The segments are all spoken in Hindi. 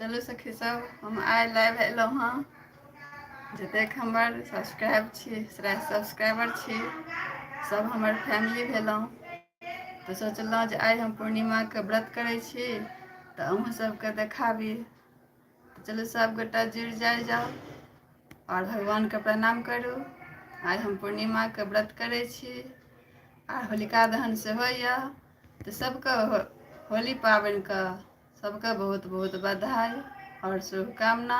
चलू सखी सब, हम आइ लाइव अयलहुँ हँ। जतेक हमर सब्सक्राइबर छी सब हमर फैमिली भेलहुँ। तऽ सोचलहुँ जे आइ हम पूर्णिमाके व्रत करै छी तऽ अहूँ सबके देखाबी। चलू सबगोटा जुड़ि जाउ और भगवानके प्रणाम करू। आइ हम पूर्णिमाके व्रत करै छी आ होलिका दहन सेहो यऽ। तऽ सबके होली पाबनिके सबके बहुत बहुत बधाई और शुभकामना।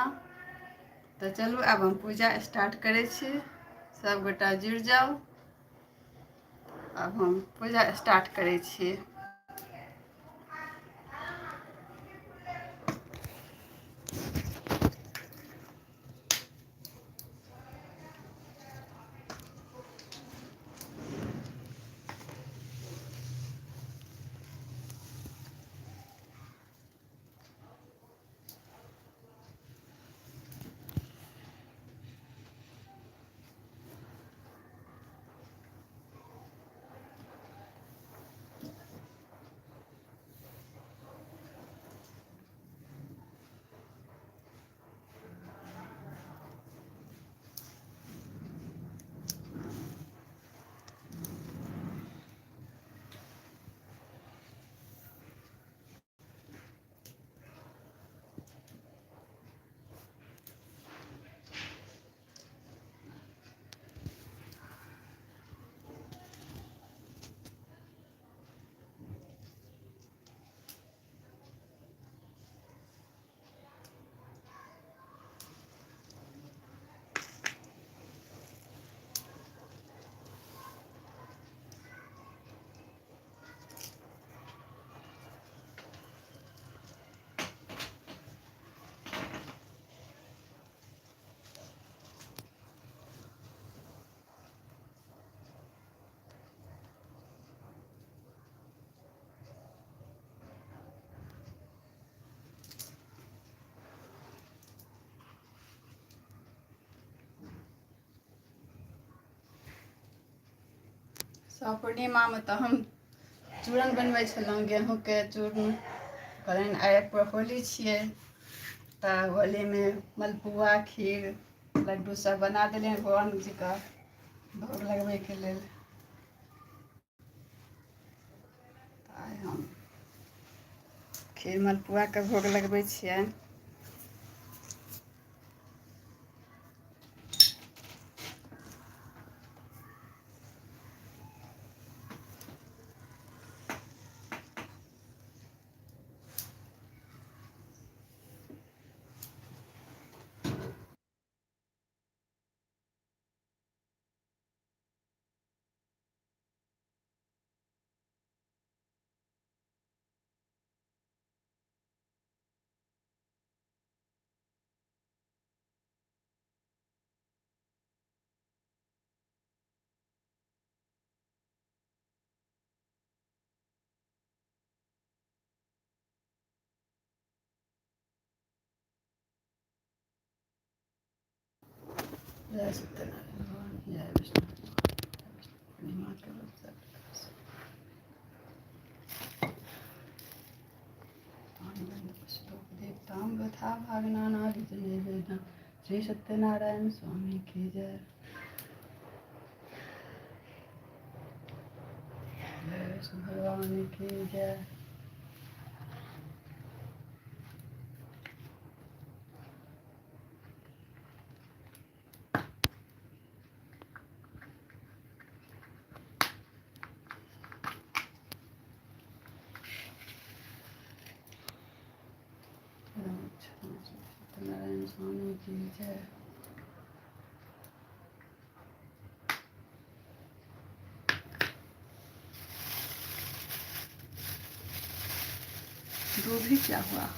तऽ चलू आब हम पूजा स्टार्ट करै छी, सबगोटा जुड़ि जाउ। आब हम पूजा स्टार्ट करै छी। सब पूर्णिमामे तऽ हम चूरन बनबै छलहुँ, गेहूँके चूर्ण। कहलनि आइ होली छियै तऽ होलीमे मलपुआ खीर लड्डू सब बना देलियनि भगवान जीके भोग लगबैके लेल। आइ हम खीर मलपुआके भोग लगबै छियनि। जय सत्यनारायण भगवान, जय विष्णु पूर्णिमा के देवतां गथा भागनानाभिजनेवेदना। श्री सत्यनारायण स्वामी की जय। जय विष्णु भगवान की जय। सत्यनारायण स्वामी की जय। दूध ही क्या हुआ?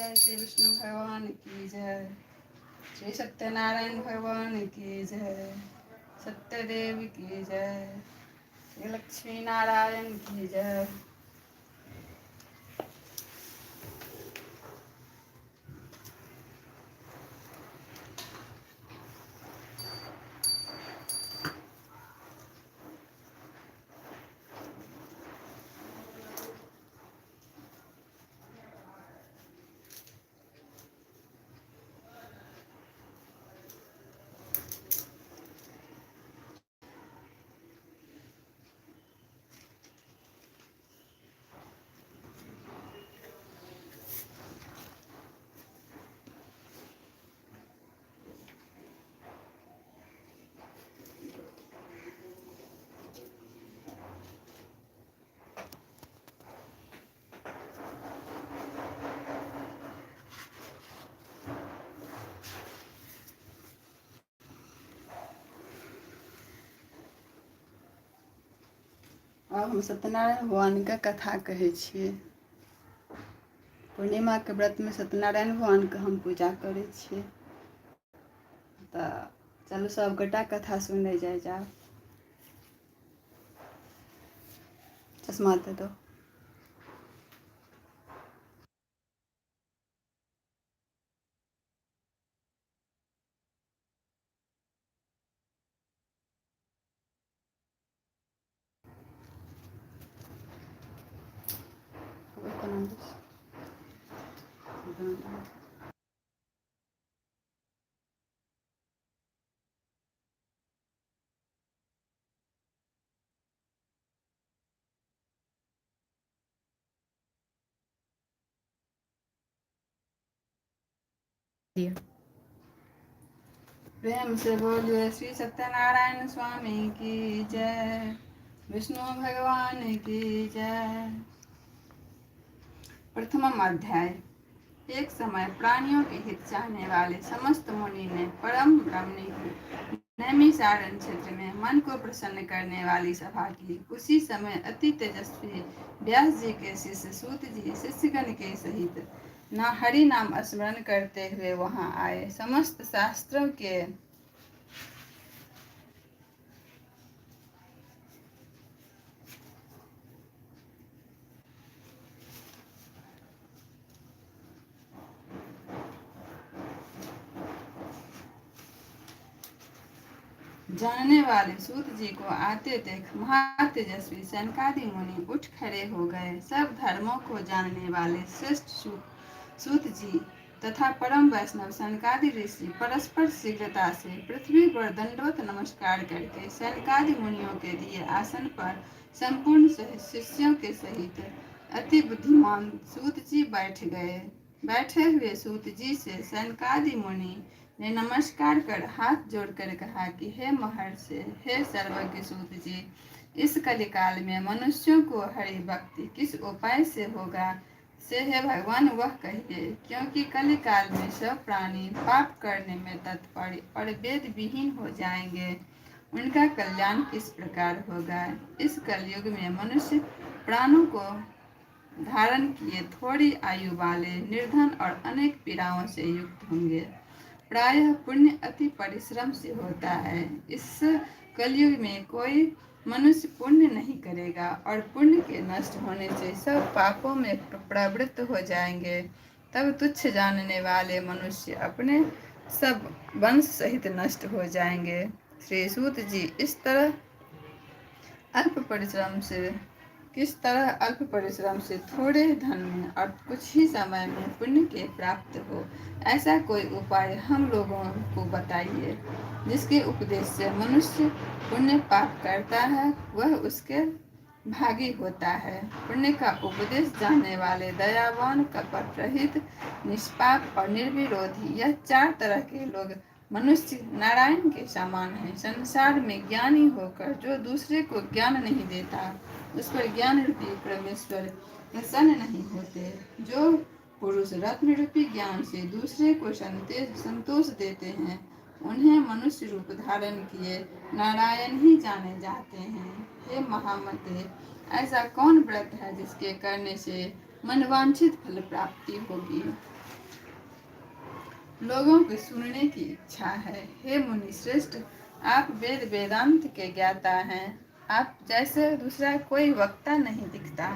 जय, श्री विष्णु भगवान की जय, श्री सत्यनारायण भगवान की जय, सत्यदेव की जय, श्री लक्ष्मी नारायण की जय। अब हम सत्यनारायण भगवानके कथा कहै छियै। पूर्णिमाके व्रतमे सत्यनारायण भगवानके हम पूजा करै छियै। तऽ चलू सबगोटा कथा सुनै जाउ। चश्मा दे दो। प्रेम से बोलिए श्री सत्यनारायण स्वामी की जय, विष्णु भगवान की जय। प्रथम अध्याय। एक समय प्राणियों के हित चाहने वाले समस्त मुनि ने परम रमणीय नैमिषारण्य क्षेत्र में मन को प्रसन्न करने वाली सभा की। उसी समय अति तेजस्वी व्यास जी के शिष्य सूत जी शिष्यगण के सहित हरि नाम स्मरण करते हुए वहां आए। समस्त शास्त्रों के जानने वाले सूत जी को आते देख महातेजस्वी सनकादि मुनि उठ खड़े हो गए। सब धर्मों को जानने वाले श्रेष्ठ सूत जी तथा परम वैष्णव सनकादि ऋषि परस्पर शीघ्रता से पृथ्वी पर दंडवत नमस्कार करके सनकादि मुनियों के दिए आसन पर संपूर्ण शिष्यों के सहित अति बुद्धिमान सूत जी बैठ गए। बैठे हुए सूत जी से सनकादि मुनि ने नमस्कार कर हाथ जोड़कर कहा कि हे महर्षि, हे सर्वज्ञ सूत जी, इस कलिकाल में मनुष्यों को हरि भक्ति किस उपाय से होगा से हे भगवान वह कहिए, क्योंकि कलिकाल में सब प्राणी पाप करने में तत्पर और वेद विहीन हो जाएंगे। उनका कल्याण किस प्रकार होगा। इस कलयुग में मनुष्य प्राणों को धारण किए थोड़ी आयु वाले, निर्धन और अनेक पीड़ाओं से युक्त होंगे। प्रायः पुण्य अति परिश्रम से होता है। इस कलयुग में कोई मनुष्य पुण्य नहीं करेगा और पुण्य के नष्ट होने से सब पापों में प्रवृत्त हो जाएंगे। तब तुच्छ जानने वाले मनुष्य अपने सब वंश सहित नष्ट हो जाएंगे। श्री सूत जी किस तरह अल्प परिश्रम से थोड़े धन में और कुछ ही समय में पुण्य के प्राप्त हो, ऐसा कोई उपाय हम लोगों को बताइए, जिसके उपदेश से मनुष्य पुण्य पाप करता है वह उसके भागी होता है। पुण्य का उपदेश जानने वाले दयावान, कपट रहित, निष्पाप और निर्विरोधी, यह 4 तरह के लोग मनुष्य नारायण के समान है। संसार में ज्ञानी होकर जो दूसरे को ज्ञान नहीं देता, उस पर ज्ञान रूपी परमेश्वर प्रसन्न नहीं होते। जो पुरुष रत्न रूपी ज्ञान से दूसरे को संतोष देते हैं, उन्हें मनुष्य रूप धारण किए नारायण ही जाने जाते हैं। हे महामते, ऐसा कौन व्रत है जिसके करने से मनवांछित फल प्राप्ति होगी। लोगों को सुनने की इच्छा है। हे मुनि श्रेष्ठ, आप वेद वेदांत के ज्ञाता हैं। आप जैसे दूसरा कोई वक्ता नहीं दिखता,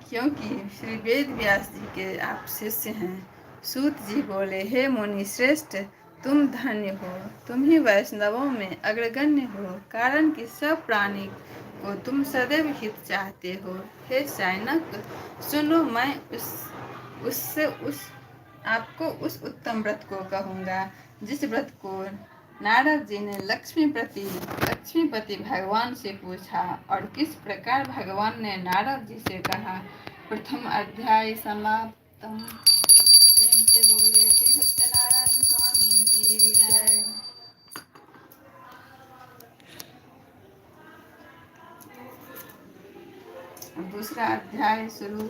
क्योंकि श्री वेद व्यास जी के आप शिष्य हैं। सूत जी बोले, हे मुनि श्रेष्ठ, तुम धन्य हो, तुम ही वैष्णवों में अग्रगण्य हो, कारण कि सब प्राणी को तुम सदैव हित चाहते हो। हे शैनक, सुनो, मैं उससे उस आपको उस उत्तम व्रत को कहूँगा जिस व्रत को नारद जी ने लक्ष्मीपति भगवान से पूछा, और किस प्रकार भगवान ने नारद जी से कहा। प्रथम अध्याय समाप्तम। प्रेम से बोले श्री सत्यनारायण स्वामी की जय। दूसरा अध्याय शुरू।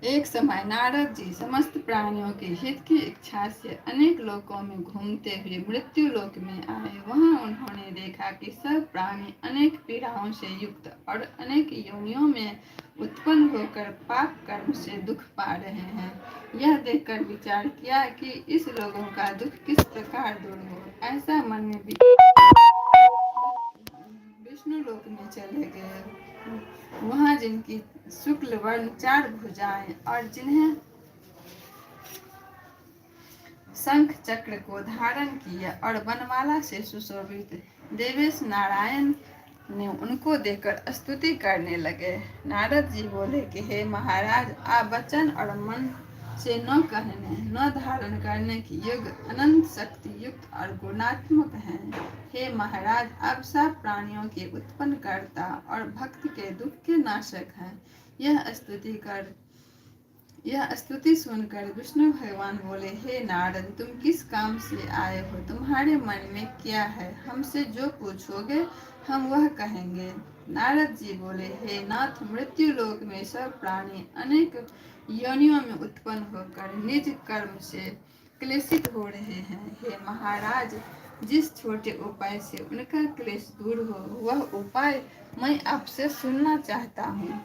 एक समय नारद जी समस्त प्राणियों के हित की इच्छा से अनेक लोकों में घूमते हुए मृत्यु लोक में आए। वहां उन्होंने देखा कि सब प्राणी अनेक पीड़ाओं से युक्त और अनेक योनियों में उत्पन्न होकर पाप कर्म से दुख पा रहे हैं। यह देखकर विचार किया कि इस लोगों का दुख किस प्रकार दूर हो। ऐसा मन में विष्णु लोक में चले गए। वहां जिनकी शुक्ल वर्ण 4 भुजाएं और जिन्हें शंख चक्र को धारण किया और वनमाला से सुशोभित देवेश नारायण ने उनको देखकर स्तुति करने लगे। नारद जी बोले कि हे महाराज, आप वचन और मन से न कहने न धारण करने की युग अनंत शक्ति युक्त और गुणात्मक हैं। हे महाराज, आप सब प्राणियों के उत्पन्न करता और भक्त के दुख के नाशक हैं। यह स्तुति सुनकर विष्णु भगवान बोले, हे नारद, तुम किस काम से आए हो? तुम्हारे मन में क्या है? हमसे जो पूछोगे हम वह कहेंगे। नारद जी बोले, हे नाथ, मृत्यु लोक में सब प्राणी अनेक योनियों में उत्पन्न होकर निज कर्म से क्लेशित हो रहे हैं। हे महाराज, जिस छोटे उपाय से उनका क्लेश दूर हो वह उपाय मैं आपसे सुनना चाहता हूँ।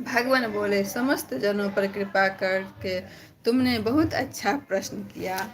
भगवान बोले, समस्त जनों पर कृपा करके तुमने बहुत अच्छा प्रश्न किया।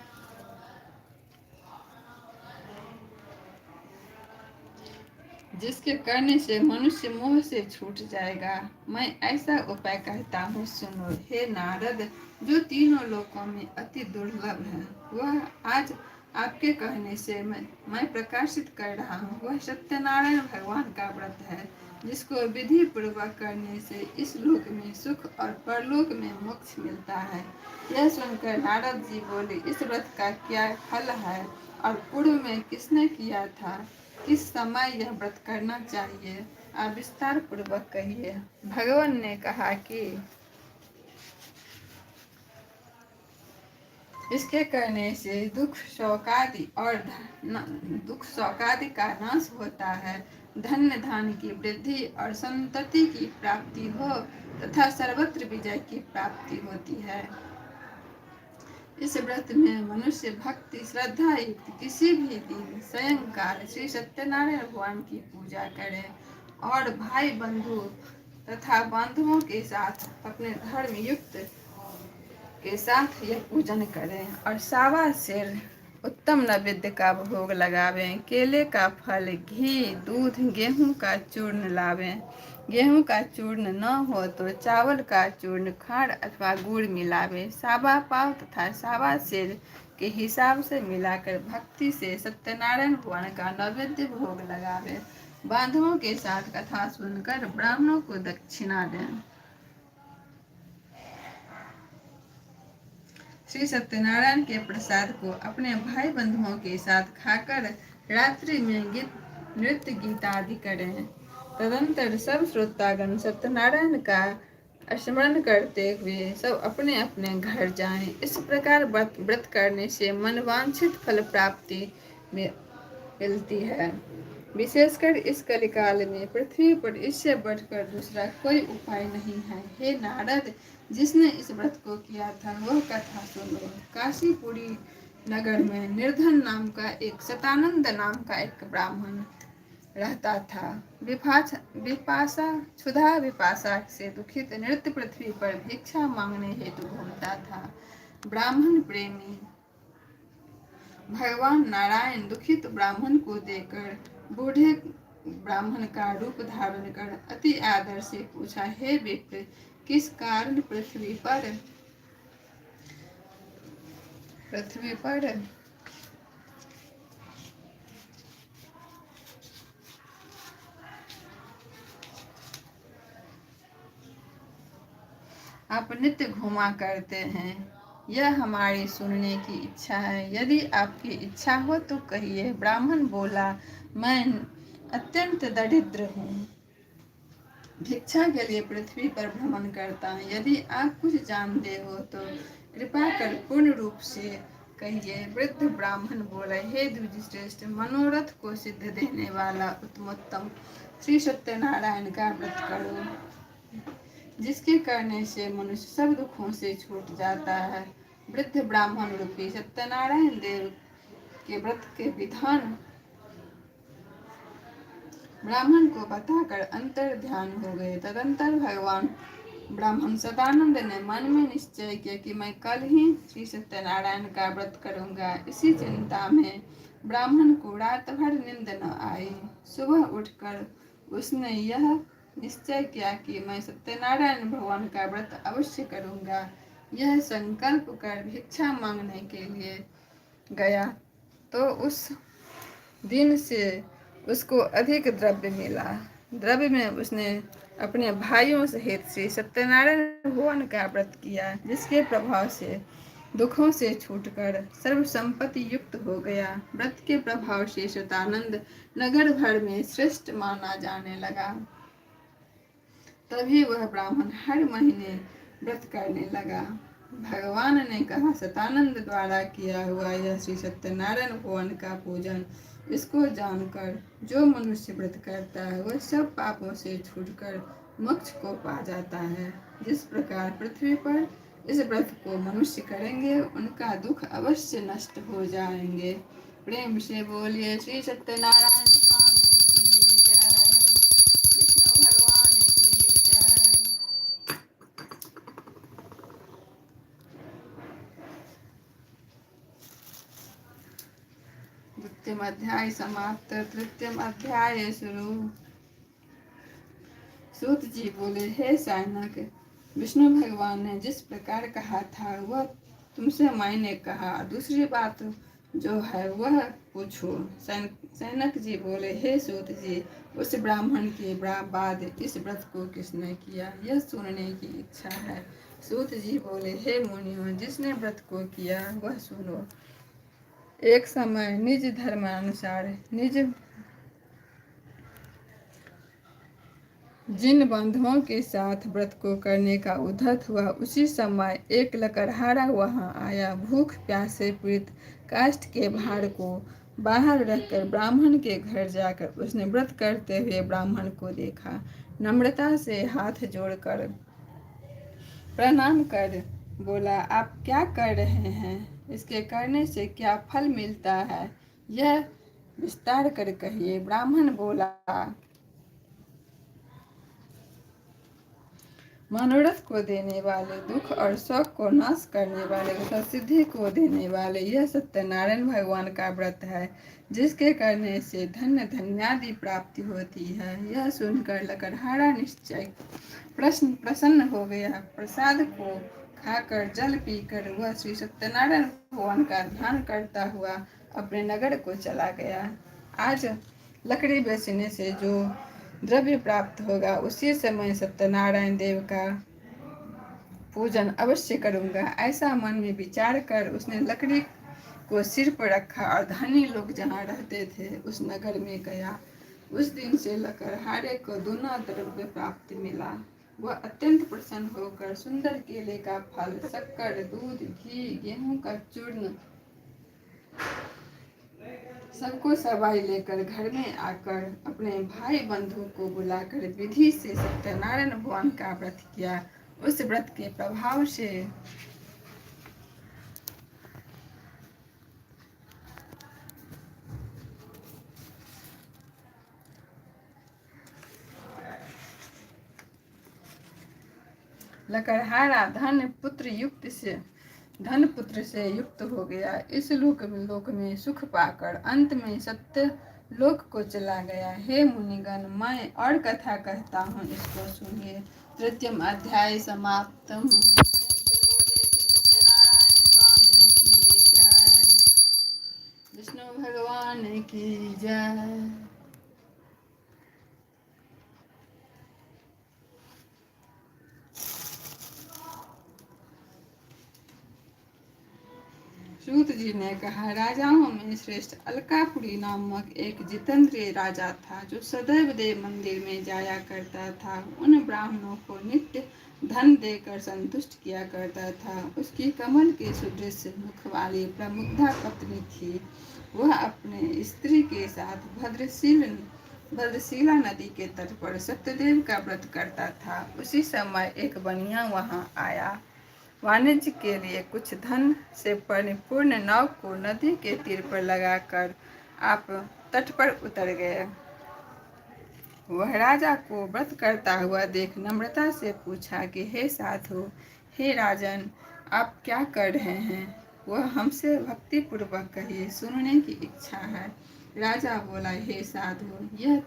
जिसके करने से मनुष्य मोह से छूट जाएगा। मैं ऐसा उपाय कहता हूँ, सुनो। हे नारद, जो तीनों लोकों में अति दुर्लभ है वह आज आपके कहने से मैं प्रकाशित कर रहा हूँ। वह सत्यनारायण भगवान का व्रत है, जिसको विधि पूर्वक करने से इस लोक में सुख और परलोक में मोक्ष मिलता है। यह सुनकर नारद जी बोले, इस व्रत का क्या फल है और पूर्व में किसने किया था? किस समय यह व्रत करना चाहिए? आप विस्तार पूर्वक कहिए। भगवान ने कहा कि इसके करने से दुख शोकादि का नाश होता है, धन्य धान की वृद्धि और संतति की प्राप्ति हो तथा सर्वत्र विजय की प्राप्ति होती है। इस व्रत में मनुष्य भक्ति श्रद्धा युक्त किसी भी दिन सायंकाल श्री सत्यनारायण भगवान की पूजा करे और भाई बंधु तथा बांधवों के साथ अपने धर्म युक्त के साथ यह पूजन करें और सावा सिर उत्तम नैवेद्य का भोग लगावें। केले का फल, घी, दूध, गेहूं का चूर्ण लावें। गेहूं का चूर्ण न हो तो चावल का चूर्ण, खांड अथवा गुड़ मिलावें। सावा पाव तथा सावा सिर के हिसाब से मिलाकर भक्ति से सत्यनारायण भगवान का नैवेद्य भोग लगावें। बांधवों के साथ कथा सुनकर ब्राह्मणों को दक्षिणा दें। श्री सत्यनारायण के प्रसाद को अपने भाई बंधुओं के साथ खाकर रात्रि में नृत्य गीत आदि करें। तदंतर सब श्रोतागण सत्यनारायण का स्मरण करते हुए सब अपने अपने घर जाएं। इस प्रकार व्रत करने से मनवांछित फल प्राप्ति मिलती है। विशेषकर इस कलिकाल में पृथ्वी पर इससे बढ़कर दूसरा कोई उपाय नहीं है। हे नारद, जिसने इस व्रत को किया था वह कथा सुनो। काशीपुरी नगर में निर्धन नाम का एक शतानंद नाम का एक ब्राह्मण रहता था। क्षुधा विपाशा से दुखित नृत्य पृथ्वी पर भिक्षा मांगने हेतु घूमता था। ब्राह्मण प्रेमी। भगवान नारायण दुखित ब्राह्मण को देकर बूढ़े ब्राह्मण का रूप धारण कर अति आदर से पूछा, हे विप्र, किस कारण पृथ्वी पर आप नित्य घूमा करते हैं? यह हमारी सुनने की इच्छा है। यदि आपकी इच्छा हो तो कहिए। ब्राह्मण बोला, मैं अत्यंत दरिद्र हूँ, भिक्षा के लिए पृथ्वी पर भ्रमण करता हूँ। यदि आप कुछ जानते हो तो कृपा कर पूर्ण रूप से कहिए। वृद्ध ब्राह्मण बोले, हे द्विजश्रेष्ठ, मनोरथ को सिद्ध देने वाला उत्तमोत्तम श्री सत्यनारायण का व्रत करो, जिसके करने से मनुष्य सब दुखों से छूट जाता है। वृद्ध ब्राह्मण रूपी सत्यनारायण देव के व्रत के विधान ब्राह्मण को बताकर अंतर ध्यान हो गए। तदंतर भगवान ब्राह्मण सदानंद ने मन में निश्चय किया कि मैं कल ही श्री सत्यनारायण का व्रत करूंगा। इसी चिंता में ब्राह्मण को रात भर नींद न आई। सुबह उठकर उसने यह निश्चय किया कि मैं सत्यनारायण भगवान का व्रत अवश्य करूंगा। यह संकल्प कर भिक्षा मांगने के लिए गया तो उस दिन से उसको अधिक द्रव्य मिला। द्रव्य में उसने अपने भाइयों सहित श्री सत्यनारायण भगवान का व्रत किया, जिसके प्रभाव से दुखों से छूटकर सर्व संपत्ति युक्त हो गया। व्रत के प्रभाव से सतानंद नगर भर में श्रेष्ठ माना जाने लगा। तभी वह ब्राह्मण हर महीने व्रत करने लगा। भगवान ने कहा, सतानंद द्वारा किया हुआ यह श्री सत्यनारायण भगवान का पूजन, इसको जानकर जो मनुष्य व्रत करता है वह सब पापों से छूटकर मोक्ष को पा जाता है। जिस प्रकार पृथ्वी पर इस व्रत को मनुष्य करेंगे उनका दुख अवश्य नष्ट हो जाएंगे। प्रेम से बोलिए श्री सत्यनारायण स्वामी की जय, विष्णु भगवान की जय। द्वितीय अध्याय समाप्त। तृतीय अध्याय शुरू। सूत जी बोले, हे सायनक, विष्णु भगवान ने जिस प्रकार कहा था वह तुमसे मैंने कहा। दूसरी बात जो है वह पूछो। सैनक जी बोले, हे सूत जी, उस ब्राह्मण के बाद इस व्रत को किसने किया, यह सुनने की इच्छा है। सूत जी बोले, हे मुनियों, जिसने व्रत को किया वह सुनो। एक समय निज धर्मानुसार जिन बंधुओं के साथ व्रत को करने का उद्यत हुआ, उसी समय एक लकड़हारा वहां आया। भूख प्यास से पीड़ित काष्ठ के भार को बाहर रखकर ब्राह्मण के घर जाकर उसने व्रत करते हुए ब्राह्मण को देखा। नम्रता से हाथ जोड़कर प्रणाम कर बोला, आप क्या कर रहे हैं? इसके करने से क्या फल मिलता है, यह विस्तार कर कहिए। ब्राह्मण बोला, मनोरथ को देने वाले, दुख और शोक को नाश करने वाले तथा सिद्धि को देने वाले यह सत्यनारायण भगवान का व्रत है, जिसके करने से धन्य धन्यादि प्राप्ति होती है। यह सुनकर लकड़हारा निश्चय प्रसन्न हो गया। प्रसाद को खाकर जल पीकर वह श्री सत्यनारायण भगवान का ध्यान करता हुआ अपने नगर को चला गया। आज लकड़ी बेचने से जो द्रव्य प्राप्त होगा उसी समय सत्यनारायण देव का पूजन अवश्य करूंगा। ऐसा मन में विचार कर उसने लकड़ी को सिर पर रखा और धनी लोग जहाँ रहते थे उस नगर में गया। उस दिन से लकड़हारे को दूना द्रव्य प्राप्त मिला। वह अत्यंत प्रसन्न होकर सुंदर केले का फल, शक्कर, दूध, घी, गेहूं का चूर्ण सबको सवाई लेकर घर में आकर अपने भाई बंधु को बुलाकर विधि से सत्यनारायण भगवान का व्रत किया। उस व्रत के प्रभाव से लकड़हारा धन पुत्र युक्त से धन पुत्र से युक्त हो गया। इस लोक में सुख पाकर अंत में सत्य लोक को चला गया। हे मुनिगण, मैं और कथा कहता हूँ, इसको सुनिए। तृतीयम अध्याय समाप्त। सत्यनारायण स्वामी की जय। विष्णु भगवान की जय। सूत जी ने कहा, राजाओं में श्रेष्ठ अलकापुरी नामक एक जितेंद्रिय राजा था, जो सदैव देव मंदिर में जाया करता था। उन ब्राह्मणों को नित्य धन देकर संतुष्ट किया करता था। उसकी कमल के सुदृश मुख वाली प्रमुग्धा पत्नी थी। वह अपने स्त्री के साथ भद्रशिला नदी के तट पर सत्यदेव का व्रत करता था। उसी समय एक बनिया वहां आया। वाणिज्य के लिए कुछ धन से परिपूर्ण नाव को नदी के तीर पर लगाकर आप तट पर उतर गए। वह राजा को व्रत करता हुआ देख नम्रता से पूछा कि हे साधु, हे राजन, आप क्या कर रहे हैं? वह हमसे भक्ति पूर्वक कहिए, सुनने की इच्छा है। राजा बोला, हे साधु, यह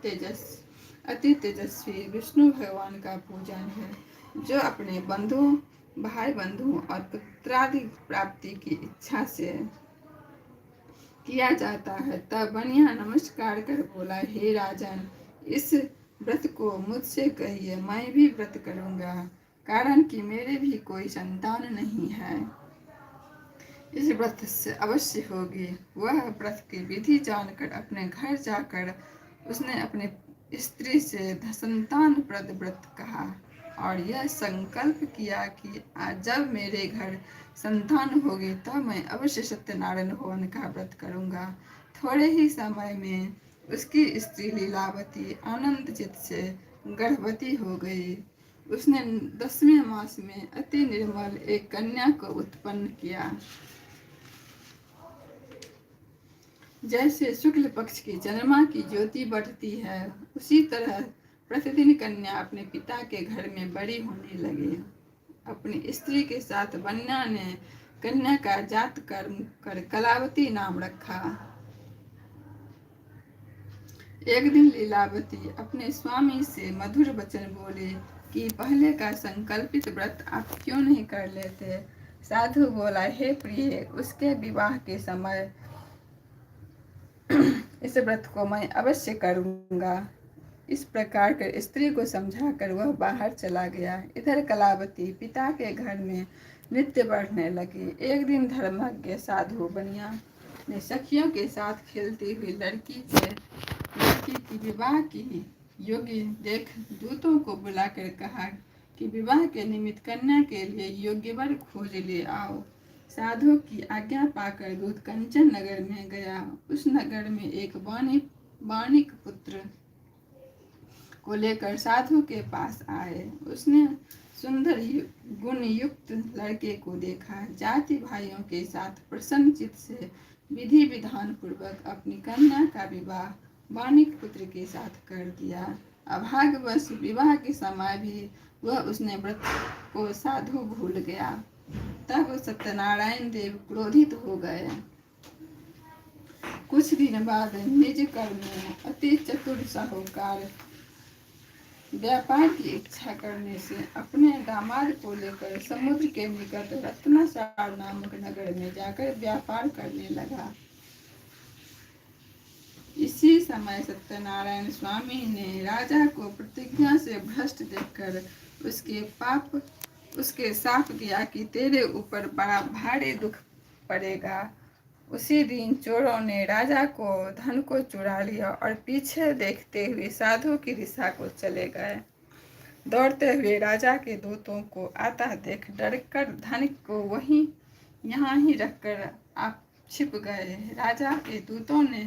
अति तेजस्वी विष्णु भगवान का पूजन है, जो अपने बंधुओं, भाई बंधुओं और पुत्रादि प्राप्ति की इच्छा से किया जाता है। तब बनिया नमस्कार कर बोला, हे राजन, इस व्रत को मुझसे कहिए, मैं भी व्रत करूंगा, कारण कि मेरे भी कोई संतान नहीं है। इस व्रत से अवश्य होगी। वह व्रत की विधि जानकर अपने घर जाकर उसने अपनी स्त्री से संतान प्रद व्रत कहा और यह संकल्प किया कि आज जब मेरे घर संतान होगी तब मैं अवश्य सत्यनारायण भगवान का व्रत करूंगा। थोड़े ही समय में उसकी स्त्री लीलावती आनंद चित्त से गर्भवती हो गई। उसने 10वें मास में अति निर्मल एक कन्या को उत्पन्न किया। जैसे शुक्ल पक्ष की चंद्रमा की ज्योति बढ़ती है, उसी तरह प्रतिदिन कन्या अपने पिता के घर में बड़ी होने लगी। अपनी स्त्री के साथ बन्या ने कन्या का जात कर्म कर कलावती नाम रखा। एक दिन लीलावती अपने स्वामी से मधुर वचन बोले कि पहले का संकल्पित व्रत आप क्यों नहीं कर लेते? साधु बोला, हे प्रिय, उसके विवाह के समय इस व्रत को मैं अवश्य करूंगा। इस प्रकार कर स्त्री को समझाकर वह बाहर चला गया। इधर कलावती पिता के घर में नित्य बढ़ने लगी। एक दिन धर्मज्ञ साधु बनिया ने सखियों के साथ खेलती हुई लड़की की विवाह की योग्य देख दूतों को बुलाकर कहा कि विवाह के निमित्त कन्या के लिए योग्य वर खोज ले आओ। साधु की आज्ञा पाकर दूत कंचन नगर में गया। उस नगर में एक वाणिक पुत्र को लेकर साधु के पास आए। उसने सुंदर गुण युक्त लड़के को देखा। जाति भाइयों के साथ प्रसन्न चित्त से विधि विधान पूर्वक अपनी कन्या का विवाह वाणिक पुत्र के साथ कर दिया। अभाग्यवश विवाह के समय भी वह उसने व्रत को साधु भूल गया। तब सत्यनारायण देव क्रोधित हो गए। कुछ दिन बाद निज कर्म में अति चतुर साहूकार व्यापार की इच्छा करने से अपने दामाद को लेकर समुद्र के निकट रत्नासार नामक नगर में जाकर व्यापार करने लगा। इसी समय सत्यनारायण स्वामी ने राजा को प्रतिज्ञा से भ्रष्ट देखकर उसके साप दिया कि तेरे ऊपर बड़ा भारी दुख पड़ेगा। उसी दिन चोरों ने राजा को धन को चुरा लिया और पीछे देखते हुए साधु की दिशा को चले गए। दौड़ते हुए राजा के दूतों को आता देख डरकर धन को यहाँ ही रखकर आप छिप गए। राजा के दूतों ने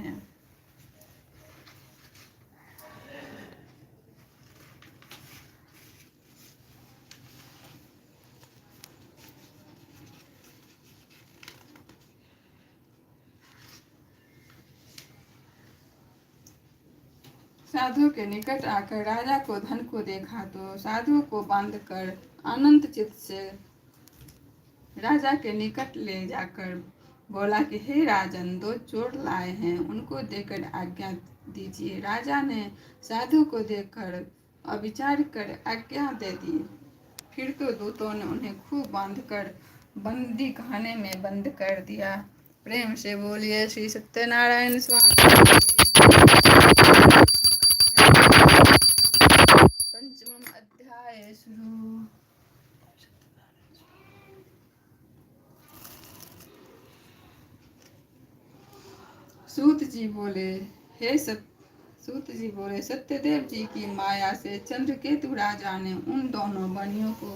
साधु के निकट आकर राजा को धन को देखा तो साधु को बांधकर अनंत चित्त से राजा के निकट ले जाकर बोला कि हे राजन, दो चोर लाए हैं, उनको देकर आज्ञा दीजिए। राजा ने साधु को देखकर अविचार कर आज्ञा दे दी। फिर तो दूतों ने उन्हें खूब बांधकर बंदी खाने में बंद कर दिया। प्रेम से बोलिए श्री सत्यनारायण स्वामी। पंचम अध्याय शुरू। सूत जी बोले हे सूत जी बोले, सत्यदेव जी की माया से चंद्रकेतु राजा ने उन दोनों बनियों को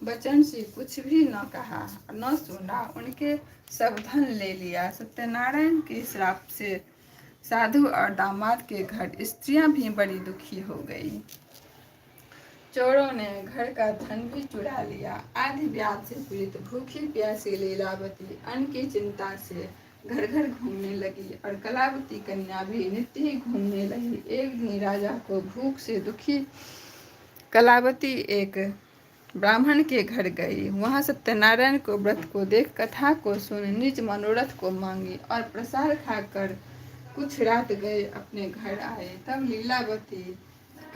वचन से कुछ भी न कहा, न सुना, उनके सब धन ले लिया। सत्यनारायण के श्राप से साधु और दामाद के घर स्त्रियां भी बड़ी दुखी हो गई। चोरों ने घर का धन भी चुरा लिया। आधी व्याध से पीड़ित भूखी प्यासी लीलावती अन्न की चिंता से घर घर घूमने लगी और कलावती कन्या भी नित्य ही घूमने लगी। एक दिन राजा को भूख से दुखी कलावती एक ब्राह्मण के घर गई। वहां सत्यनारायण को व्रत को देख कथा को सुन निज मनोरथ को मांगी और प्रसाद खाकर कुछ रात गए अपने घर आए। तब लीलावती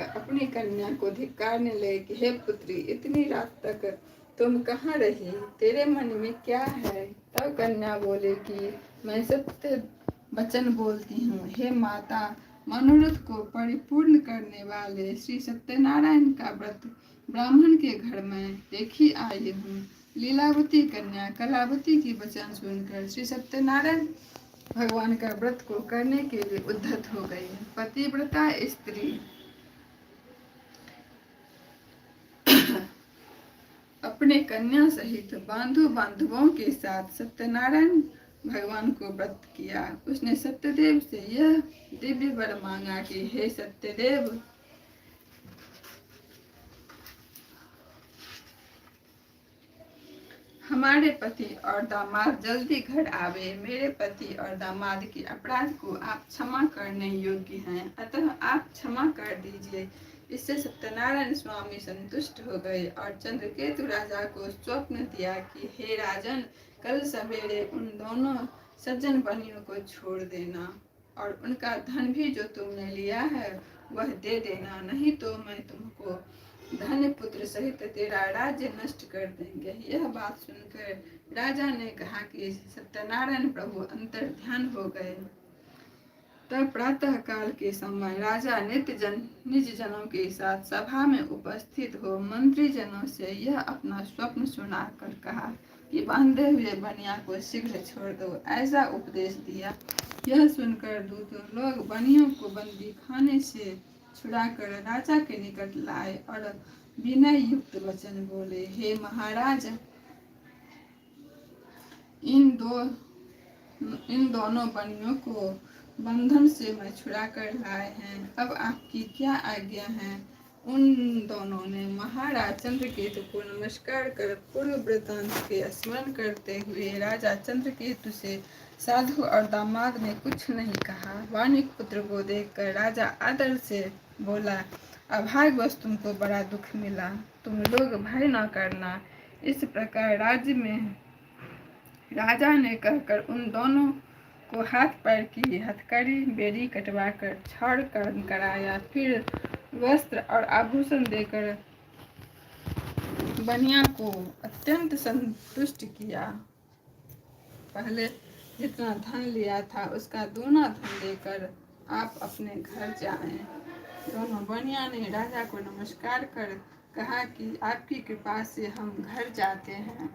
अपनी कन्या को धिक्कारने लगे कि हे पुत्री, इतनी रात तक तुम कहाँ रही, तेरे मन में क्या है। तब कन्या बोले कि मैं सत्य वचन बोलती हूँ। हे माता, मनोरथ को परिपूर्ण करने वाले श्री सत्यनारायण का व्रत ब्राह्मण के घर में देखी आई हूँ। लीलावती कन्या कलावती की वचन सुनकर श्री सत्यनारायण भगवान का व्रत को करने के लिए उद्धत हो गई। पतिव्रता स्त्री अपने कन्या सहित बांधवों के साथ सत्यनारायण भगवान को व्रत किया। उसने सत्यदेव से यह दिव्य वर मांगा कि हे सत्यदेव, हमारे पति और दामाद जल्दी घर आवे। मेरे पति और दामाद के अपराध को आप क्षमा करने योग्य हैं, अतः आप क्षमा कर दीजिए। इससे सत्यनारायण स्वामी संतुष्ट हो गए और चंद्रकेतु राजा को स्वप्न दिया कि हे राजन, कल सवेरे उन दोनों सज्जन बनियों को छोड़ देना और उनका धन भी जो तुमने लिया है वह दे देना, नहीं तो मैं तुमको धन पुत्र सहित तेरा राज्य नष्ट कर देंगे। यह बात सुनकर राजा ने कहा कि सत्यनारायण प्रभु अंतर ध्यान हो गए। तब प्रातः काल के समय राजा निज जनों के साथ सभा में उपस्थित हो मंत्री जनों से यह अपना स्वप्न सुनाकर कहा कि बांधे हुए बनिया को शीघ्र छोड़ दो, ऐसा उपदेश दिया। यह सुनकर दूतों लोग बनियों को बंदी खाने से छुड़ाकर राजा के निकट लाए और विनय युक्त वचन बोले, हे महाराज, इन दोनों बनियों को बंधन से मैं छुड़ा कर लाए हैं, अब आपकी क्या आज्ञा है। उन दोनों ने महाराज चंद्रकेतु को नमस्कार कर पूर्व वृत्तांत के स्मरण करते हुए राजा चंद्रकेतु से साधु और दामाद ने कुछ नहीं कहा। वानिक पुत्र को देखकर राजा आदर से बोला, अभाग्यवश तुमको बड़ा दुख मिला, तुम लोग भय न करना। इस प्रकार राज्य में राजा ने कहकर उन दोनों को हाथ पैर की हथकड़ी बेड़ी कटवाकर छड़ कराया। फिर वस्त्र और आभूषण देकर बनिया को अत्यंत संतुष्ट किया। पहले जितना धन लिया था उसका दूना धन देकर आप अपने घर जाएं। दोनों बनिया ने राजा को नमस्कार कर कहा कि आपकी कृपा से हम घर जाते हैं।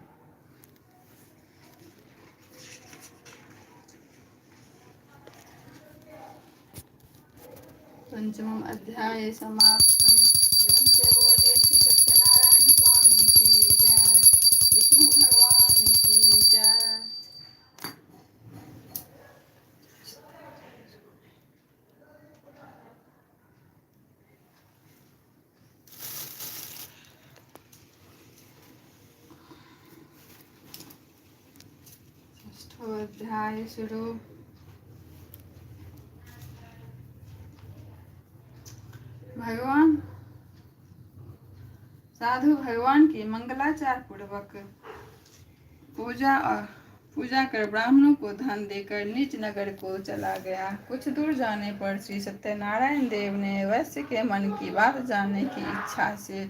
पंचम अध्याय समाप्तम। प्रेम से बोलिए श्री सत्यनारायण स्वामी की जय, विष्णु भगवान की जय। षष्ठो अध्याय शुरू। साधु भगवान की मंगलाचार पूर्वक पूजा कर ब्राह्मणों को धन देकर निज नगर को चला गया। कुछ दूर जाने पर श्री सत्यनारायण देव ने वैश्य के मन की बात जानने की इच्छा से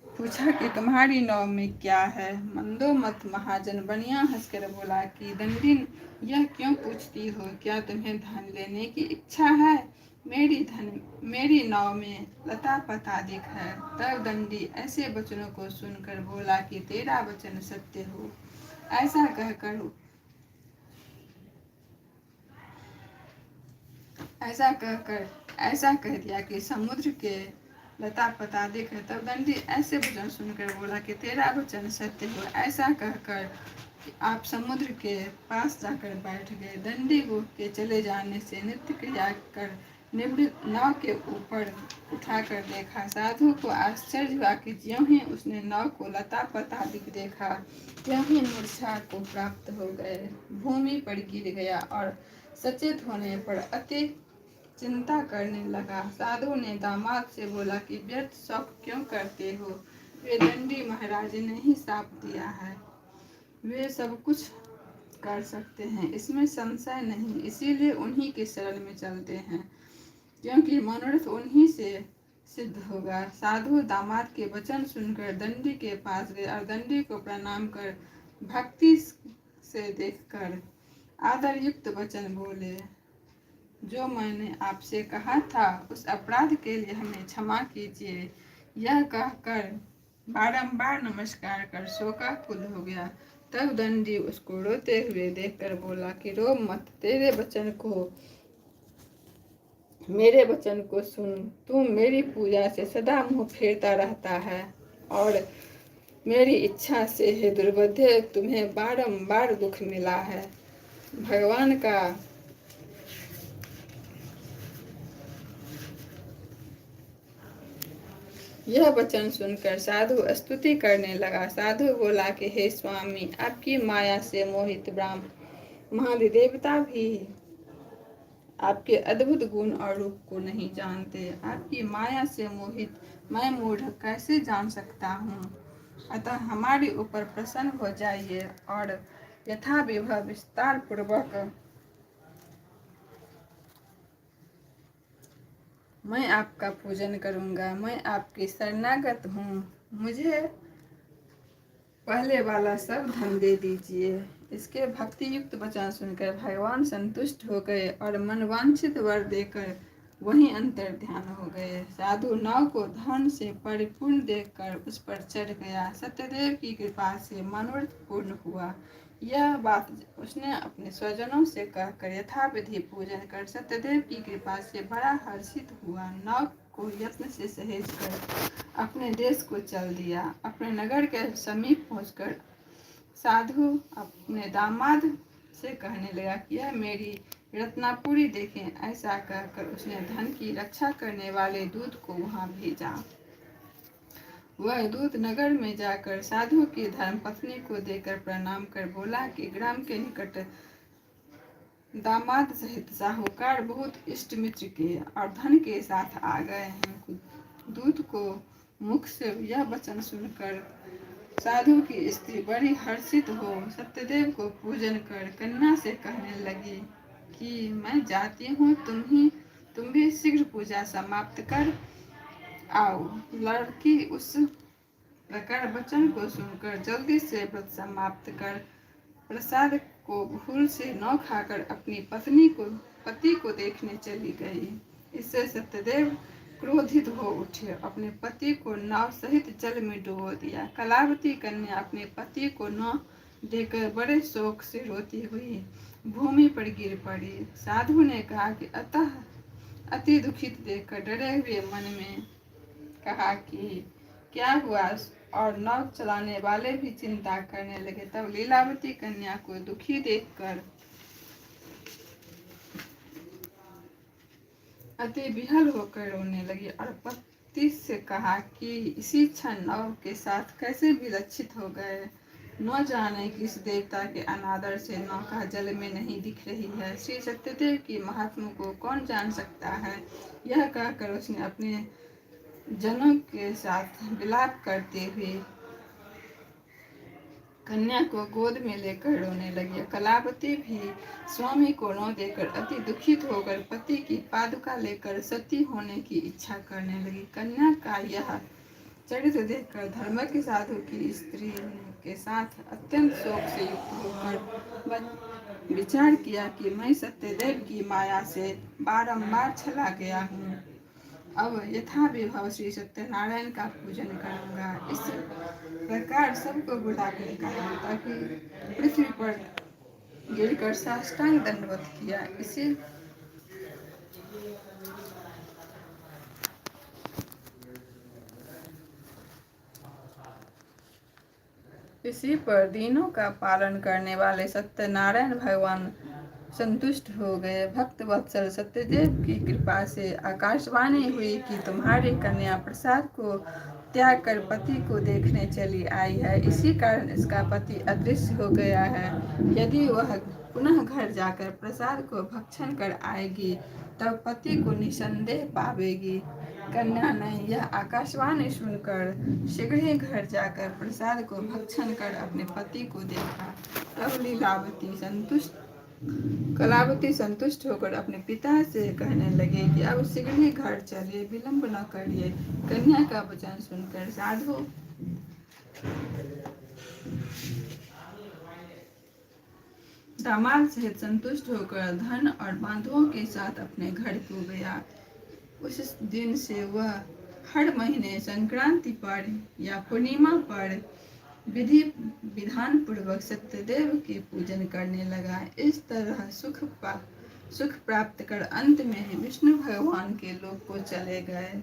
पूछा कि तुम्हारी नाव में क्या है। मंदोमत महाजन बनिया हंसकर बोला कि दंडी, यह क्यों पूछती हो? क्या तुम्हें धन लेने की इच्छा है? मेरी नाव में लता पतादिक है। तब दंडी ऐसे वचनों को सुनकर बोला कि तेरा वचन सत्य हो। ऐसा कहकर ऐसा कह दिया कि समुद्र के लता पता देख। तब दंडी ऐसे वचन सुनकर बोला कि तेरा वचन सत्य हो। ऐसा कहकर आप समुद्र के पास जाकर बैठ गए। दंडी के चले जाने से नित्य क्रिया कर निवृत्त नाव के ऊपर उठाकर देखा। साधु को आश्चर्य हुआ कि ज्यों ही उसने नाव को लता पता दिख देखा, त्यों ही मूर्छा को प्राप्त हो गए, भूमि पर गिर गया और सचेत होने पर अति चिंता करने लगा। साधु ने दामाद से बोला कि व्यर्थ शौक क्यों करते हो? वे दंडी महाराज ने ही श्राप दिया है, वे सब कुछ कर सकते हैं, इसमें संशय नहीं। इसीलिए उन्हीं के शरण में चलते हैं, क्योंकि मनोरथ उन्हीं से सिद्ध होगा। साधु दामाद के वचन सुनकर दंडी के पास गए और दंडी को प्रणाम कर भक्ति से देखकर आदर युक्त वचन बोले। जो मैंने आपसे कहा था उस अपराध के लिए हमें क्षमा कीजिए। यह कहकर बारंबार नमस्कार कर शोकाकुल हो गया। तब दंडी उसको रोते हुए देखकर बोला कि रो मत, मेरे वचन को सुन। तू मेरी पूजा से सदा मुँह फेरता रहता है और मेरी इच्छा से हे दुर्बुद्धे तुम्हें बारंबार दुख मिला है। भगवान का यह वचन सुनकर साधु स्तुति करने लगा। साधु बोला कि हे स्वामी, आपकी माया से मोहित ब्रह्म महादेवता भी आपके अद्भुत गुण और रूप को नहीं जानते। आपकी माया से मोहित मैं मूढ़ कैसे जान सकता हूँ? अतः हमारे ऊपर प्रसन्न हो जाइए और यथा विभव विस्तार पूर्वक मैं आपका पूजन करूंगा। मैं आपकी शरणागत हूँ, मुझे पहले वाला सब धन दे दीजिए। इसके भक्ति युक्त वचन सुनकर भगवान संतुष्ट हो गए और मनवांछित वर देकर वहीं अंतर ध्यान हो गए। साधु नाव को धन से परिपूर्ण देखकर उस पर चढ़ गया। सत्यदेव की कृपा से मनोरथ पूर्ण हुआ। यह बात उसने अपने स्वजनों से कहकर यथाविधि पूजन कर सत्यदेव की कृपा से बड़ा हर्षित हुआ। नाव को यत्न से सहेज कर अपने देश को चल दिया। अपने नगर के समीप पहुंचकर साधु अपने दामाद से कहने लगा कि यह मेरी रत्नापुरी देखें। ऐसा कहकर उसने धन की रक्षा करने वाले दूत को वहां भेजा। वह दूत नगर में जाकर साधु की धर्मपत्नी को देकर प्रणाम कर बोला कि ग्राम के निकट दामाद सहित साहूकार बहुत इष्ट मित्र के और धन के साथ आ गए हैं। दूत को मुख से यह वचन सुनकर साधु की स्त्री बड़ी हर्षित हो सत्यदेव को पूजन कर कन्या से कहने लगी कि मैं जाती हूँ, तुम भी शीघ्र पूजा समाप्त कर आओ। लड़की उस प्रकार वचन को सुनकर जल्दी से व्रत समाप्त कर प्रसाद को भूल से न खाकर अपनी पति को देखने चली गई। इससे सत्यदेव क्रोधित हो उठे, अपने पति को नाव सहित जल में डुबो दिया। कलावती कन्या अपने पति को न देखकर बड़े शोक से रोती हुई भूमि पर गिर पड़ी। साधु ने कहा कि अति दुखित देखकर डरे हुए मन में कहा कि क्या हुआ, और नाव चलाने वाले भी चिंता करने लगे। तब लीलावती कन्या को दुखी देखकर अति विहल होकर रोने लगी और पति से कहा कि इसी क्षण नाव के साथ कैसे विलक्षित हो गए। न जाने किस देवता के अनादर से नौका जल में नहीं दिख रही है। श्री सत्यदेव की महात्मा को कौन जान सकता है। यह कहकर उसने अपने जनों के साथ विलाप करते हुए कन्या को गोद में लेकर रोने लगी। कलावती भी स्वामी को न देकर अति दुखित होकर पति की पादुका लेकर सती होने की इच्छा करने लगी। कन्या का यह चरित्र देखकर धर्मज्ञ साधु की स्त्री के साथ अत्यंत शोक से युक्त होकर विचार किया कि मैं सत्यदेव की माया से बारंबार छला गया हूँ। अब यथाविभव श्री सत्यनारायण का पूजन करूंगा। इस प्रकार सबको बुलाकर कहा ताकि पृथ्वी पर गिरकर साष्टांग दंडवत किया। इसी पर दीनों का पालन करने वाले सत्यनारायण भगवान संतुष्ट हो गए। भक्त वत्सल सत्यदेव की कृपा से आकाशवाणी हुई कि तुम्हारी कन्या प्रसाद को त्याग कर पति को देखने चली आई है। इसी कारण इसका पति अदृश्य हो गया है। यदि वह पुनः घर जाकर प्रसाद को भक्षण कर आएगी तब पति को निसंदेह पावेगी। कन्या ने यह आकाशवाणी सुनकर शीघ्र ही घर जाकर प्रसाद को भक्षण कर अपने पति को देखा। तब कलावती संतुष्ट होकर अपने पिता से कहने लगे कि अब शीघ्र ही घर चलिए, विलंब न करिए। कन्या का वचन सुनकर साधु दामाद सहित संतुष्ट होकर धन और बांधुओं के साथ अपने घर को गया। उस दिन से वह हर महीने संक्रांति पर या पूर्णिमा पर विधि विधान पूर्वक सत्यदेव के पूजन करने लगा। इस तरह सुख प्राप्त कर अंत में विष्णु भगवान के लोक को चले गए।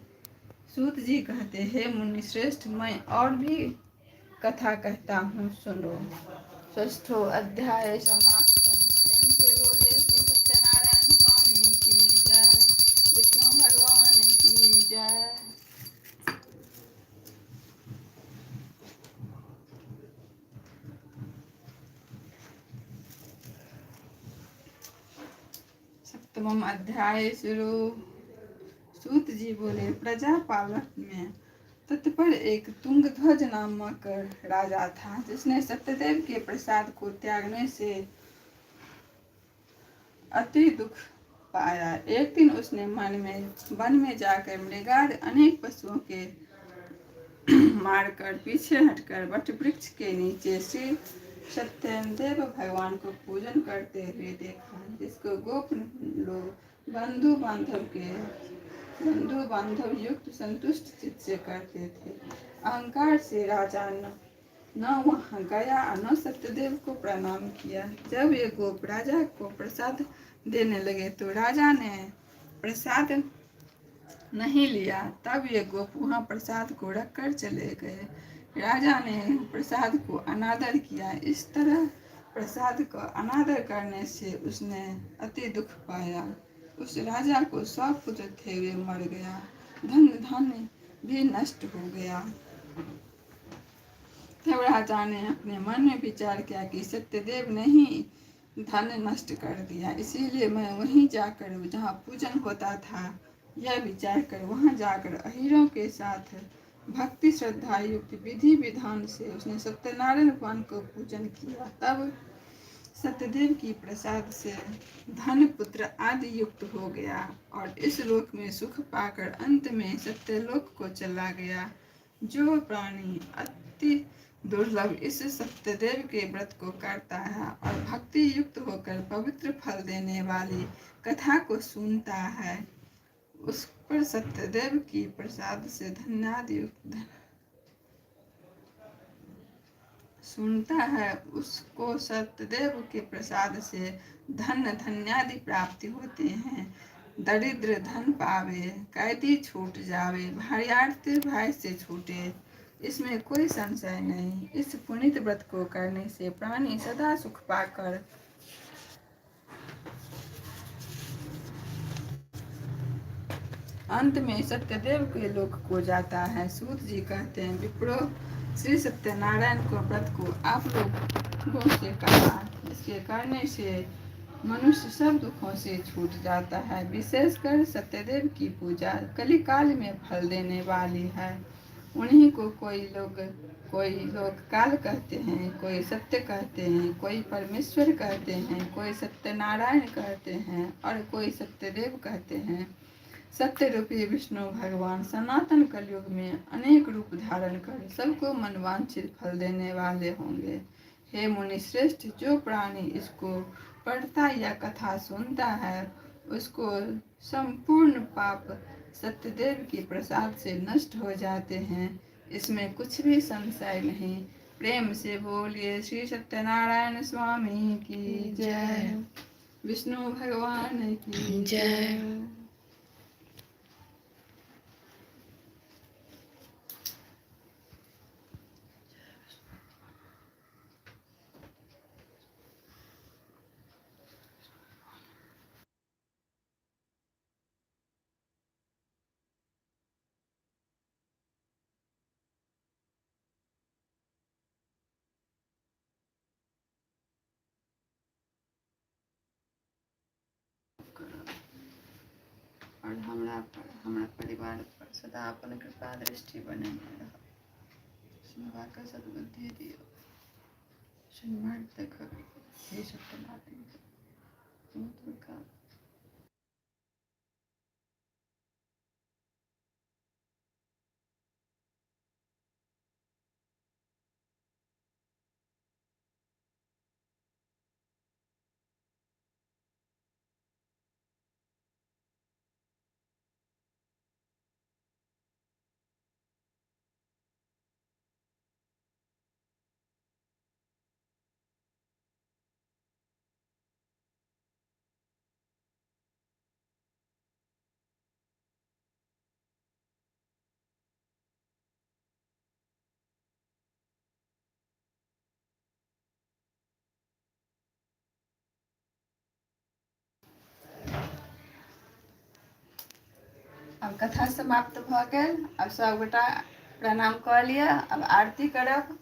सूत जी कहते हैं, मुनि श्रेष्ठ, मैं और भी कथा कहता हूँ, सुनो। 6ठो अध्याय समाप्त। प्रेम से बोले श्री सत्यनारायण स्वामी की जय, विष्णु भगवान की जय। सप्तम अध्याय शुरू। सूत जी बोले, प्रजापालक में तत्पर एक तुंगध्वज नामक राजा था, जिसने सत्यदेव के प्रसाद को त्यागने से अति दुख पाया। एक दिन उसने वन में जाकर मृगाद अनेक पशुओं के मारकर पीछे हटकर वट वृक्ष के नीचे श्री सत्यदेव भगवान को पूजन करते हुए देखा, जिसको गोप लोग बंधु बांधव युक्त संतुष्ट चित्त से करते थे। अहंकार से राजा न वहाँ गया, न सत्यदेव को प्रणाम किया। जब ये गोप राजा को प्रसाद देने लगे तो राजा ने प्रसाद नहीं लिया। तब ये गोप वहाँ प्रसाद को रखकर चले गए। राजा ने प्रसाद को अनादर किया। इस तरह प्रसाद का अनादर करने से उसने अति दुख पाया। उस राजा को 100 पुत्र थे, वे मर गया। धन भी नष्ट हो गया। तब राजा ने अपने मन में विचार किया कि सत्यदेव ने ही धन नष्ट कर दिया, इसीलिए मैं वहीं जाकर जहाँ पूजन होता था, यह विचार कर वहाँ जाकर अहीरों के साथ भक्ति श्रद्धा युक्त विधि विधान से उसने सत्यनारायण भगवान को पूजन किया। तब सत्यदेव की प्रसाद से धन पुत्र आदि युक्त हो गया और इस लोक में सुख पाकर अंत में सत्यलोक को चला गया। जो प्राणी अति दुर्लभ इस सत्यदेव के व्रत को करता है और भक्ति युक्त होकर पवित्र फल देने वाली कथा को सुनता है, उस पर सत्यदेव की प्रसाद से उसको सत्यदेव के प्रसाद से धन्यादि प्राप्ति होते हैं। दरिद्र धन पावे, कैदी छूट जावे, भार्यार्थी भाई से छूटे, इसमें कोई संशय नहीं। इस पुनीत व्रत को करने से प्राणी सदा सुख पाकर अंत में सत्यदेव के लोक को जाता है। सूत जी कहते हैं, विप्रो, श्री सत्यनारायण को व्रत को आप लोगों से कहा, इसके करने से मनुष्य सब दुखों से छूट जाता है। विशेषकर सत्यदेव की पूजा कलिकाल में फल देने वाली है। उन्हीं को कोई लोग कोई लोग काल कहते हैं, कोई सत्य कहते हैं, कोई परमेश्वर कहते हैं, कोई सत्यनारायण कहते हैं और कोई सत्यदेव कहते हैं। सत्य रूपी विष्णु भगवान सनातन कलयुग में अनेक रूप धारण कर सबको मनवांछित फल देने वाले होंगे। हे मुनि श्रेष्ठ, जो प्राणी इसको पढ़ता या कथा सुनता है उसको संपूर्ण पाप सत्यदेव के प्रसाद से नष्ट हो जाते हैं, इसमें कुछ भी संशय नहीं। प्रेम से बोलिए श्री सत्यनारायण स्वामी की जय, विष्णु भगवान की जय। और हमरा परिवार पर सदा अपन कृपा दृष्टि बने रहक सद्बुद्धि दियो। हे सत्यनारायण का अब कथा समाप्त भ गेल। अब सब गोटा प्रणाम क लिअ। अब आरती करब।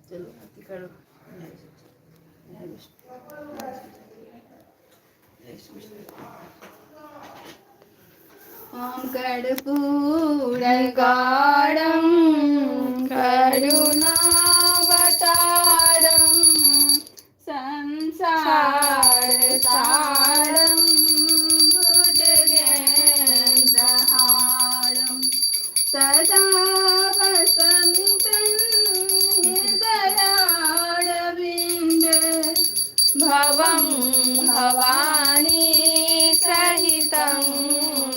चलो आरती करो। ओम कर्पूरगारं करुणावतारं संसारसारं भुजगेन्द्रहारं सदा वसन्तं हृदयारविन्दे भवं भवानी सहितं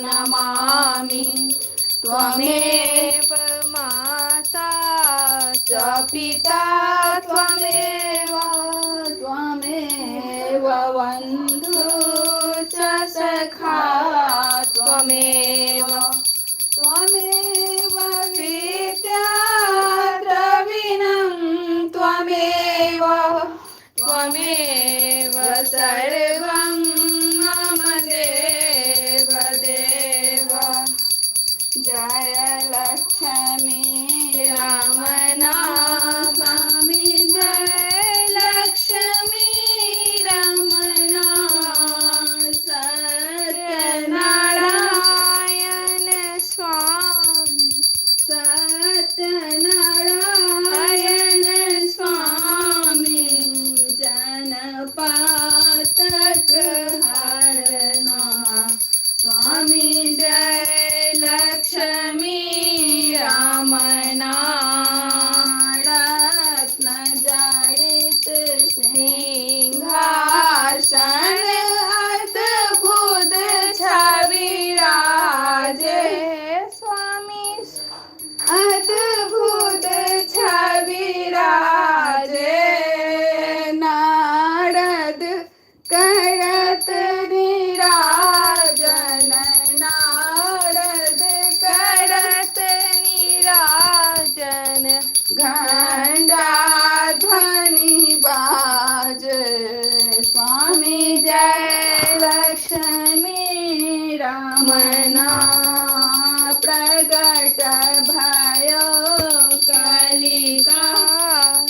नमामि। त्वमेव माता च पिता त्वमेव बन्धु च सखा त्वमेव त्वमेव विद्या द्रविणं त्वमेव त्वमेव सर्वं मम देव देव जय लक्ष्मी रमणा स्वामी जय लक्ष्मी रमणा सत्यनारायण स्वामी सत्यनारायण स्वामी जनपातक हरणा स्वामी जय लक्ष्मी रमणा रत्न जड़ित सिंहासन अद्भुत छवि राजे स्वामी अद्भुत छवि राजे नारद करत निराजन नारद करत निराजन घंटा ध्वनि बाज स्वामी जय लक्ष्मी रमणा प्रगट भयो कालिका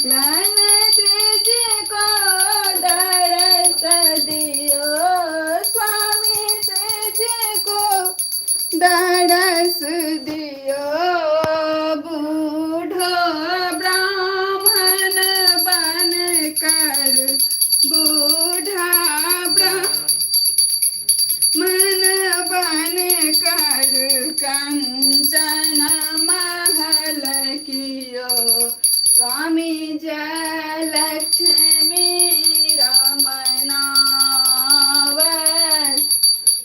लन त्रिज को दरस दियो स्वामी त्रिज को दरस दियो बूढ़ो ब्राह्मण बन कर बूढ़ा ब्राह्मण बन कर कंचन महल कियो स्वामी जय लक्ष्मी रमणा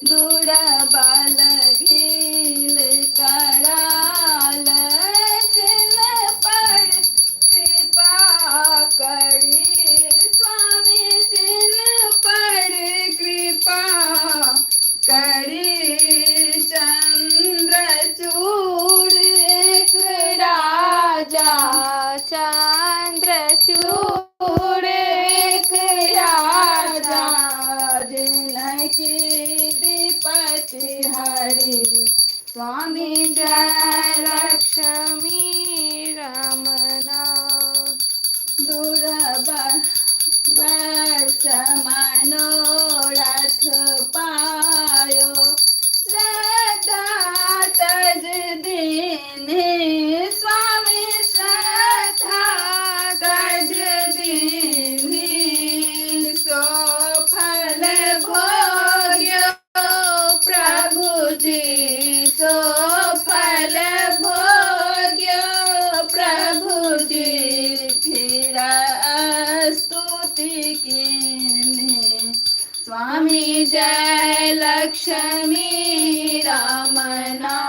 दुर्बल भील कराल जिन पर कृपा करी स्वामी जिन पर कृपा करी चंद्रचूड़ एक राजा चंद्रचूड़ एक राजा जिनकी विपत्ति हरि स्वामी जय लक्ष्मी रमणा दुर्बल वर्ष मनोरथ पायो श्रद्धा तज दीने स्वामी श्रद्धा तज दीने सो फल भोग्य प्रभु जी सो फल भोग्य प्रभु जी फिर स्तुति कीन्हे स्वामी जय लक्ष्मी रमणा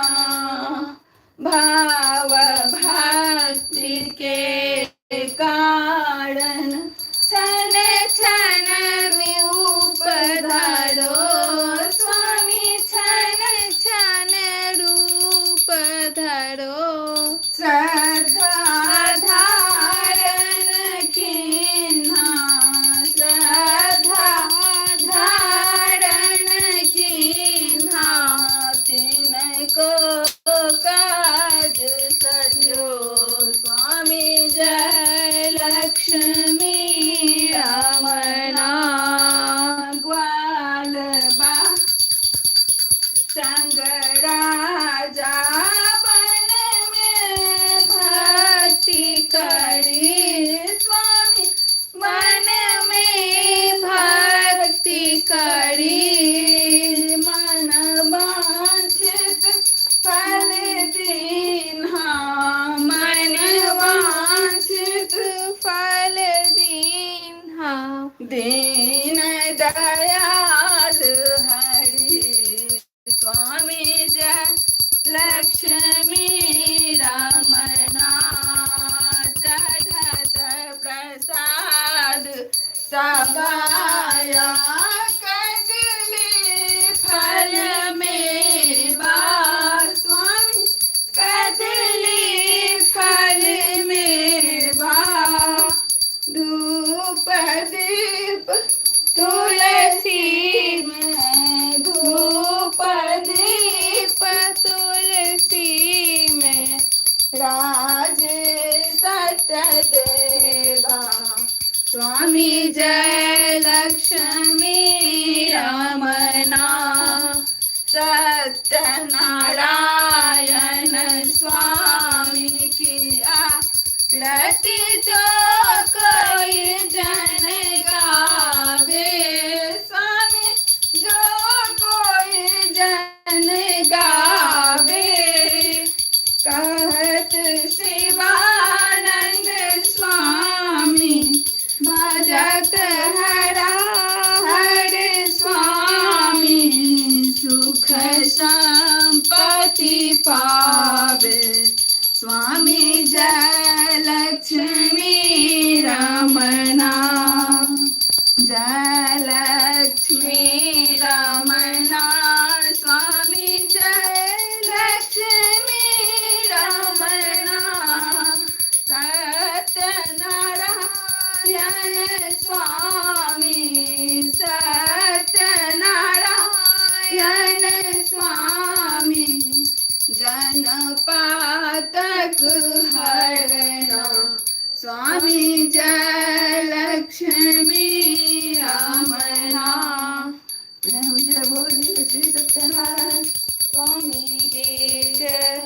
भाव भक्ति के कारण छन छन में उपधरो स्वामी छन छन रूप धरो श्रद्धा धारण कीन्हा श्रद्धा धारण कीन्हा तिनको काज सजो स्वामी जय लक्ष्मी रमणा ग्वाल बा संग राजा बन में भक्ति करी स्वामी मन में भक्ति करी मन वांछित फल दीन्हा मन वांछित फल दीन्हा दीन दयाल हरि स्वामी जय लक्ष्मी रमणा चढ़त प्रसाद सबाया कदली फल में तुलसी में धूप दीप तुलसी में राज सत्यदेवा स्वामी जय लक्ष्मी रमना सत्यनारायण स्वामी की आरती जो कोई जन गावे स्वामी जो कोई जन गावे कहत शिवानंद स्वामी भजत हरा हर स्वामी सुख संपत्ति पावे स्वामी जय लक्ष्मी रमना जय लक्ष्मी रमना स्वामी जय लक्ष्मी रमना सत्यनारायण स्वामी सत्यनारायण स्वामी जन पातक हरणा स्वामी जय लक्ष्मी रमना। जय बोली श्री सत्यनारायण स्वामी की जय।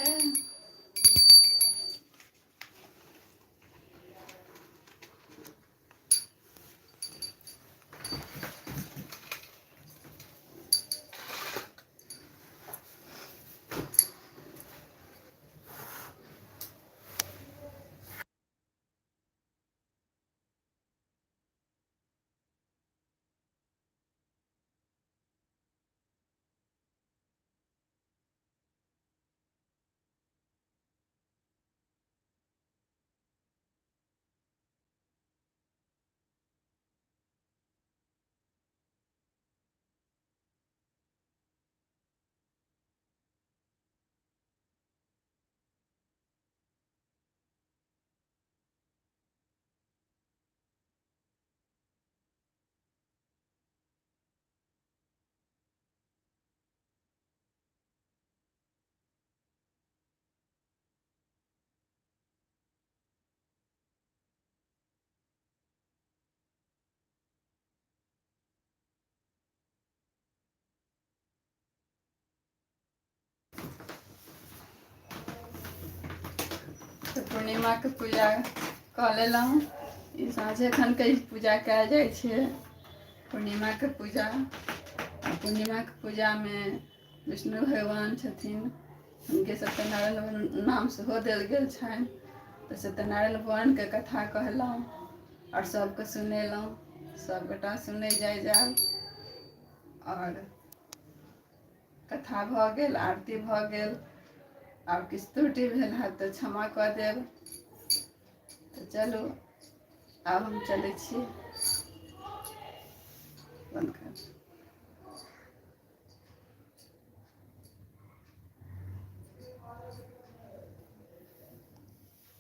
तो पूर्णिमा के पूजा कऽ लेलहुँ। ई साँझे खन के पूजा कयल जाइ छै पूर्णिमा के पूजा। आ पूर्णिमा के पूजा में विष्णु भगवान छथिन, हुनके सत्यनारायण नाम सेहो देल गेल छनि। तऽ सत्यनारायण भगवान के कथा कहलहुँ और सबके सुनेलहुँ। सबगोटा सुनै जाइ और कथा भऽ गेल, आरती भऽ गेल। और किछु त्रुटि भेल है तऽ क्षमा कऽ देब। तऽ चलू आब हम चलै छी बंद कर।